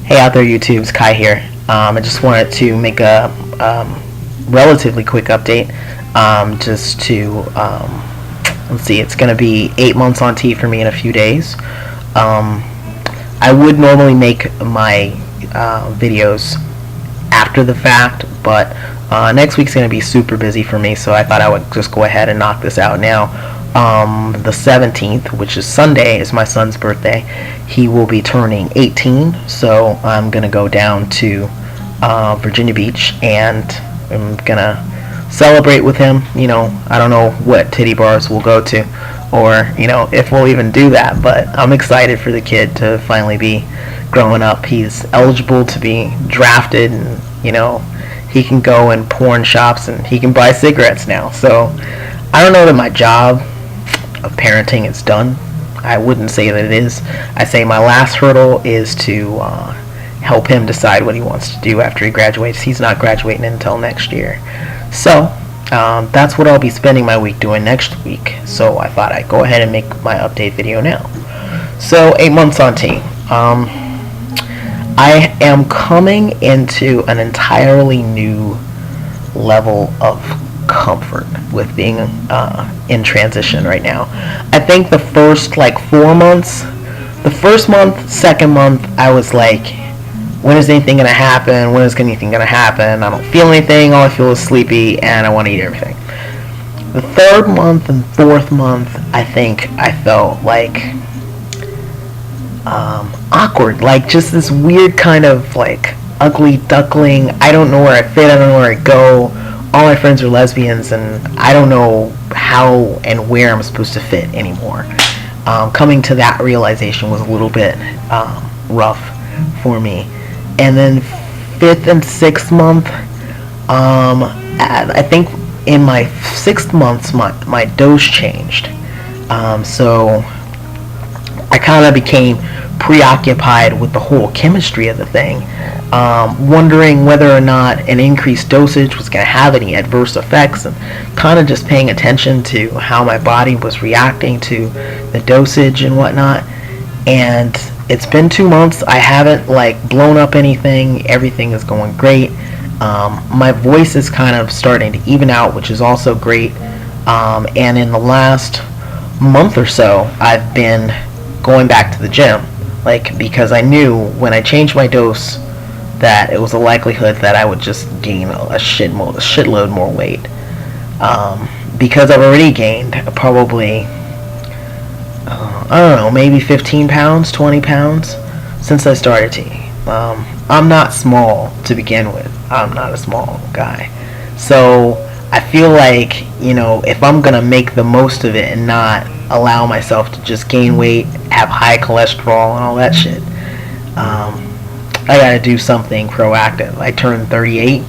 Hey out there, YouTube's Kai here. I just wanted to make a relatively quick update. Just to let's see, it's gonna be 8 months on T for me in a few days. I would normally make my videos after the fact, but next week's gonna be super busy for me, so I thought I would just go ahead and knock this out now. The 17th, which is Sunday, is my son's birthday. He will be turning 18, so I'm gonna go down to Virginia Beach and I'm gonna celebrate with him. I don't know what titty bars we'll go to, or if we'll even do that, but I'm excited for the kid to finally be growing up. He's eligible to be drafted, and he can go in porn shops and he can buy cigarettes now. So I don't know that my job of parenting is done. I wouldn't say that it is. I say my last hurdle is to help him decide what he wants to do after he graduates. He's not graduating until next year. So that's what I'll be spending my week doing next week. So I thought I'd go ahead and make my update video now. So 8 months on T. I am coming into an entirely new level of comfort with being in transition right now. I think the first 4 months, the first month, second month, I was like, when is anything gonna happen? When is anything gonna happen? I don't feel anything. All I feel is sleepy, and I want to eat everything. The third month and fourth month, I think I felt like awkward, like just this weird kind of ugly duckling. I don't know where I fit. I don't know where I go. All my friends are lesbians, and I don't know how and where I'm supposed to fit anymore. Coming to that realization was a little bit rough for me. And then fifth and sixth month, I think in my sixth months, my dose changed. So I kind of became preoccupied with the whole chemistry of the thing, wondering whether or not an increased dosage was going to have any adverse effects, and kind of just paying attention to how my body was reacting to the dosage and whatnot. And it's been 2 months. I haven't blown up anything. Everything is going great. My voice is kind of starting to even out, which is also great. And in the last month or so, I've been going back to the gym, because I knew when I changed my dose that it was a likelihood that I would just gain a shitload more weight. Because I've already gained probably, I don't know, maybe 15 pounds, 20 pounds since I started T. I'm not small to begin with. I'm not a small guy. So I feel like, if I'm going to make the most of it and not allow myself to just gain weight, have high cholesterol and all that shit, I got to do something proactive. I turned 38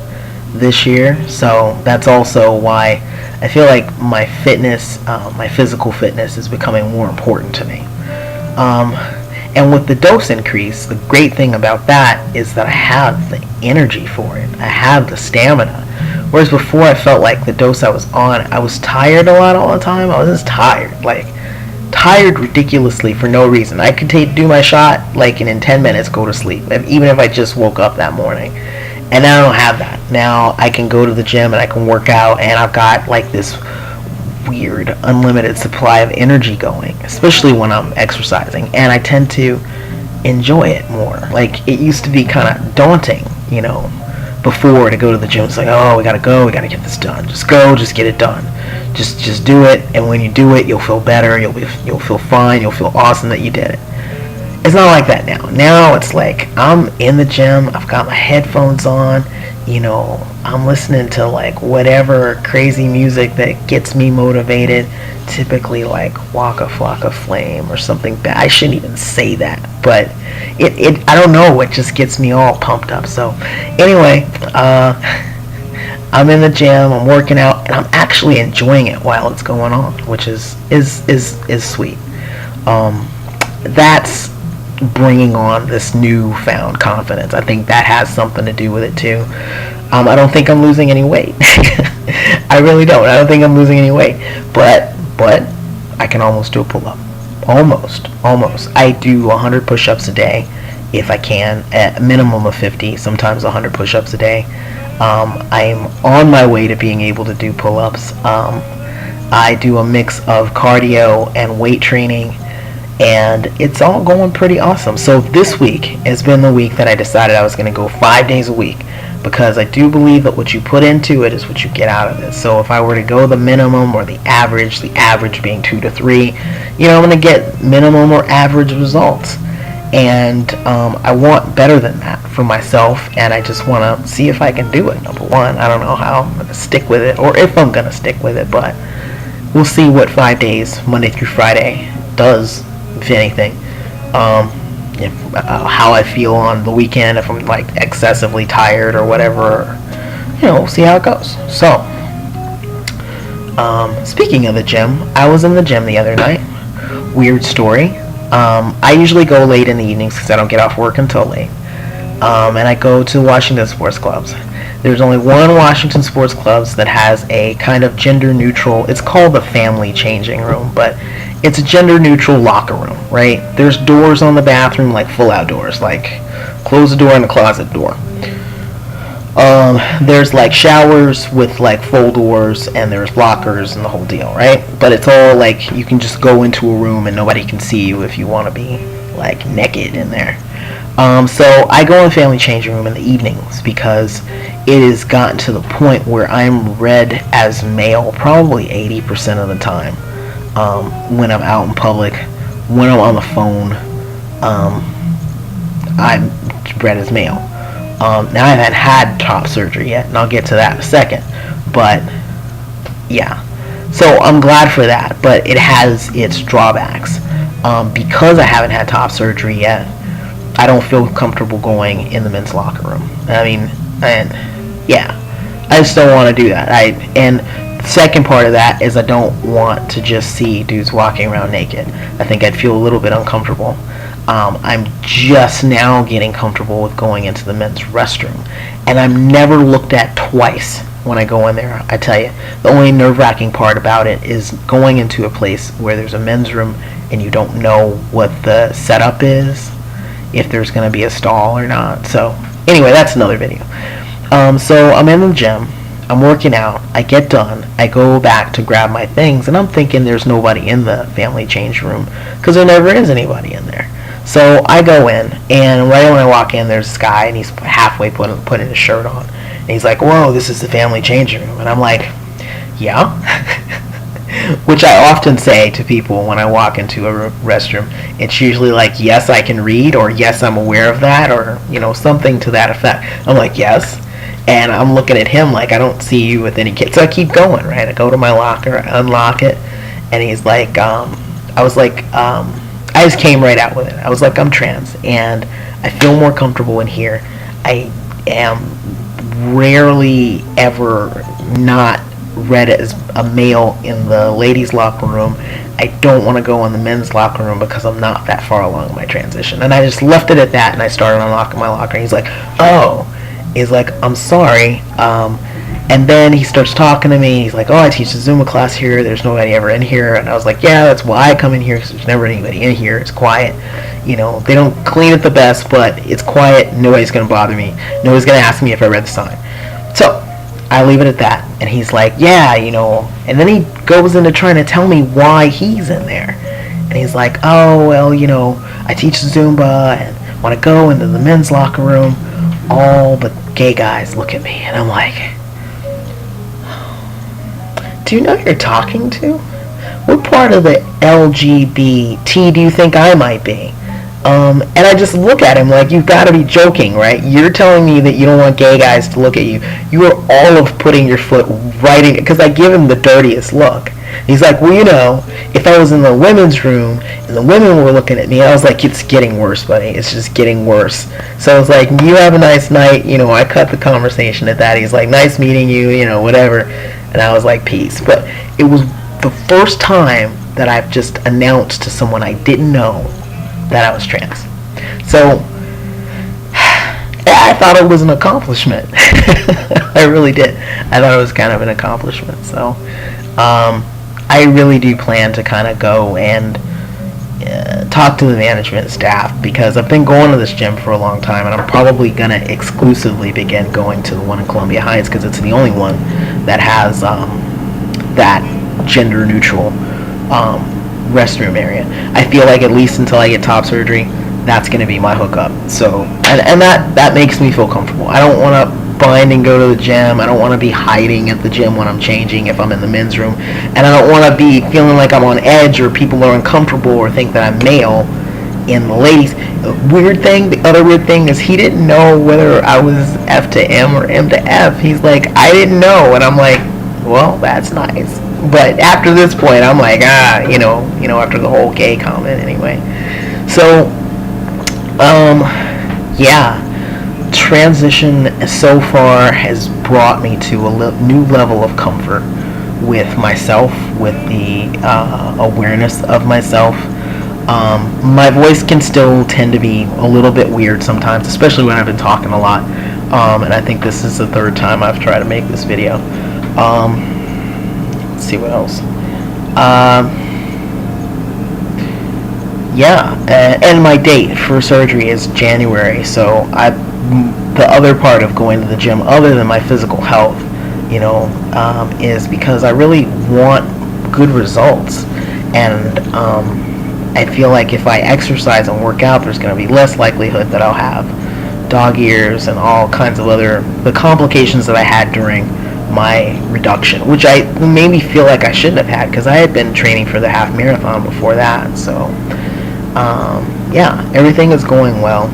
this year, so that's also why I feel like my fitness, my physical fitness, is becoming more important to me. And with the dose increase, the great thing about that is that I have the energy for it. I have the stamina. Whereas before, I felt like the dose I was on, I was tired a lot all the time. I was just tired, tired ridiculously for no reason. I could do my shot, and in 10 minutes go to sleep, even if I just woke up that morning. And now I don't have that. Now I can go to the gym and I can work out, and I've got this weird unlimited supply of energy going, especially when I'm exercising, and I tend to enjoy it more. It used to be kind of daunting, before, to go to the gym. It's oh, we gotta go, we gotta get this done. Just go, just get it done. Just do it, and when you do it, you'll feel better, you'll feel fine, you'll feel awesome that you did it. It's not like that now. Now it's I'm in the gym, I've got my headphones on, I'm listening to whatever crazy music that gets me motivated, typically Waka Flocka Flame or something bad. I shouldn't even say that, but I don't know, it just gets me all pumped up. So anyway, I'm in the gym, I'm working out, and I'm actually enjoying it while it's going on, which is sweet. That's bringing on this newfound confidence. I think that has something to do with it too. I don't think I'm losing any weight. I really don't. I don't think I'm losing any weight. But I can almost do a pull-up. Almost. I do 100 push-ups a day, if I can, at a minimum of 50, sometimes 100 push-ups a day. I'm on my way to being able to do pull-ups. I do a mix of cardio and weight training, and it's all going pretty awesome. So this week has been the week that I decided I was going to go 5 days a week, because I do believe that what you put into it is what you get out of it. So if I were to go the minimum or the average being 2 to 3, I'm going to get minimum or average results. And I want better than that for myself, and I just want to see if I can do it. Number one, I don't know how I'm going to stick with it, or if I'm going to stick with it, but we'll see what 5 days, Monday through Friday, does, if anything. How I feel on the weekend, if I'm like excessively tired or whatever, we'll see how it goes. So, speaking of the gym, I was in the gym the other night. Weird story. I usually go late in the evenings because I don't get off work until late. And I go to Washington sports clubs. There's only one Washington sports clubs that has a kind of gender neutral, it's called the family changing room, but it's a gender neutral locker room, right? There's doors on the bathroom, like full out doors, like close the door and the closet door. There's like showers with like full doors, and there's lockers and the whole deal, right? But it's all like you can just go into a room and nobody can see you if you want to be like naked in there. So I go in the family changing room in the evenings because it has gotten to the point where I'm read as male probably 80% of the time. When I'm out in public, when I'm on the phone, I'm read as male. Now I haven't had top surgery yet, and I'll get to that in a second. But yeah, so I'm glad for that, but it has its drawbacks. Because I haven't had top surgery yet, I don't feel comfortable going in the men's locker room. I just don't want to do that. And the second part of that is I don't want to just see dudes walking around naked. I think I'd feel a little bit uncomfortable. I'm just now getting comfortable with going into the men's restroom, and I'm never looked at twice when I go in there. I tell you, the only nerve-wracking part about it is going into a place where there's a men's room and you don't know what the setup is, if there's going to be a stall or not. So anyway, that's another video. So I'm in the gym, I'm working out, I get done, I go back to grab my things, and I'm thinking there's nobody in the family change room, because there never is anybody in there. So I go in, and right when I walk in, there's this guy, and he's halfway putting his shirt on, and he's like, "Whoa, this is the family changing room," and I'm like, "Yeah," which I often say to people when I walk into a restroom. It's usually like, "Yes, I can read," or "Yes, I'm aware of that," or something to that effect. I'm like, "Yes," and I'm looking at him like, "I don't see you with any kids." So I keep going, right? I go to my locker, I unlock it, and he's like, I just came right out with it. I was like, "I'm trans, and I feel more comfortable in here. I am rarely ever not read as a male in the ladies' locker room. I don't want to go in the men's locker room because I'm not that far along in my transition." And I just left it at that, and I started unlocking my locker. And he's like, "Oh," he's like, "I'm sorry." And then he starts talking to me. He's like, "Oh, I teach a Zumba class here. There's nobody ever in here." And I was like, "Yeah, that's why I come in here, because there's never anybody in here. It's quiet. They don't clean it the best, but it's quiet. Nobody's going to bother me. Nobody's going to ask me if I read the sign." So I leave it at that. And he's like, "Yeah, And then he goes into trying to tell me why he's in there. And he's like, "Oh, well, I teach Zumba and want to go into the men's locker room. All the gay guys look at me." And I'm like, do you know who you're talking to? What part of the LGBT do you think I might be? And I just look at him like, you've got to be joking, right? You're telling me that you don't want gay guys to look at you. You are all of putting your foot right in it, because I give him the dirtiest look. He's like, "Well, if I was in the women's room and the women were looking at me," I was like, "It's getting worse, buddy. It's just getting worse." So I was like, "You have a nice night." I cut the conversation at that. He's like, "Nice meeting you," whatever. And I was like, "Peace." But it was the first time that I've just announced to someone I didn't know that I was trans. So I thought it was an accomplishment. I really did. I thought it was kind of an accomplishment. So I really do plan to kind of go and talk to the management staff, because I've been going to this gym for a long time, and I'm probably going to exclusively begin going to the one in Columbia Heights, because it's the only one that has that gender neutral restroom area. I feel like at least until I get top surgery, that's going to be my hookup. So, and that makes me feel comfortable. I don't want to bind and go to the gym. I don't want to be hiding at the gym when I'm changing if I'm in the men's room, and I don't want to be feeling like I'm on edge or people are uncomfortable or think that I'm male in the ladies. The other weird thing is he didn't know whether I was F to M or M to F. He's like, I didn't know, and I'm like, well, that's nice. But after this point, I'm like, after the whole gay comment anyway. So, yeah, transition so far has brought me to a new level of comfort with myself, with the awareness of myself. My voice can still tend to be a little bit weird sometimes, especially when I've been talking a lot. And I think this is the third time I've tried to make this video. Let's see what else. And my date for surgery is January, so the other part of going to the gym, other than my physical health, is because I really want good results, and I feel like if I exercise and work out, there's going to be less likelihood that I'll have dog ears and all kinds of the complications that I had during my reduction, which made me feel like I shouldn't have had, because I had been training for the half marathon before that. So everything is going well.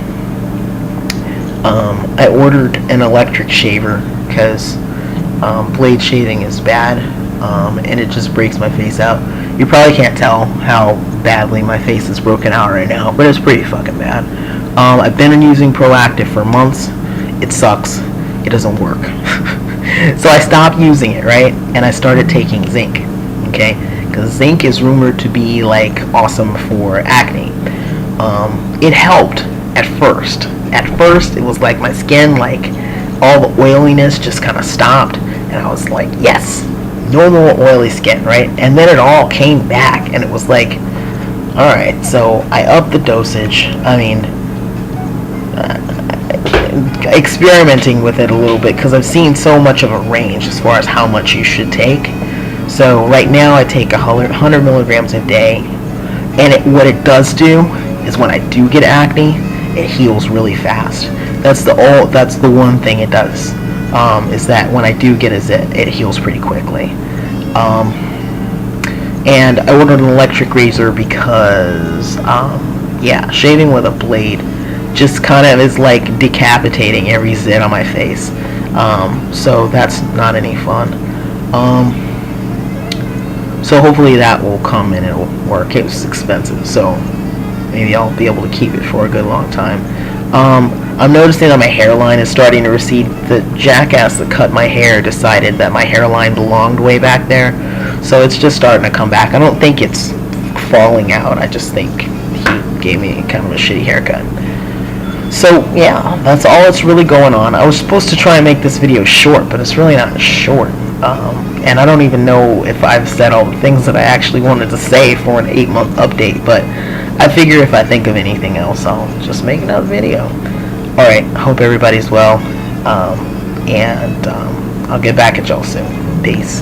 I ordered an electric shaver because blade shaving is bad, and it just breaks my face out. You probably can't tell how badly my face is broken out right now, but it's pretty fucking bad. I've been using Proactiv for months. It sucks. It doesn't work. So I stopped using it, right? And I started taking zinc, okay? Because zinc is rumored to be like awesome for acne. It helped at first. At first, it was like my skin, like all the oiliness just kind of stopped, and I was like, yes, no more oily skin, right? And then it all came back, and it was like, all right. So I upped the dosage. I mean, experimenting with it a little bit, because I've seen so much of a range as far as how much you should take. So right now I take 100 milligrams a day, and what it does do is when I do get acne, it heals really fast. That's the one thing it does, is that when I do get a zit, it heals pretty quickly. And I ordered an electric razor because shaving with a blade just kind of is like decapitating every zit on my face. So that's not any fun. So hopefully that will come and it'll work. It was expensive, so maybe I'll be able to keep it for a good long time. I'm noticing that my hairline is starting to recede. The jackass that cut my hair decided that my hairline belonged way back there, so it's just starting to come back. I don't think it's falling out. I just think he gave me kind of a shitty haircut. So yeah, that's all that's really going on. I was supposed to try and make this video short, but it's really not short. And I don't even know if I've said all the things that I actually wanted to say for an 8-month update, but I figure if I think of anything else, I'll just make another video. Alright, hope everybody's well, and I'll get back at y'all soon. Peace.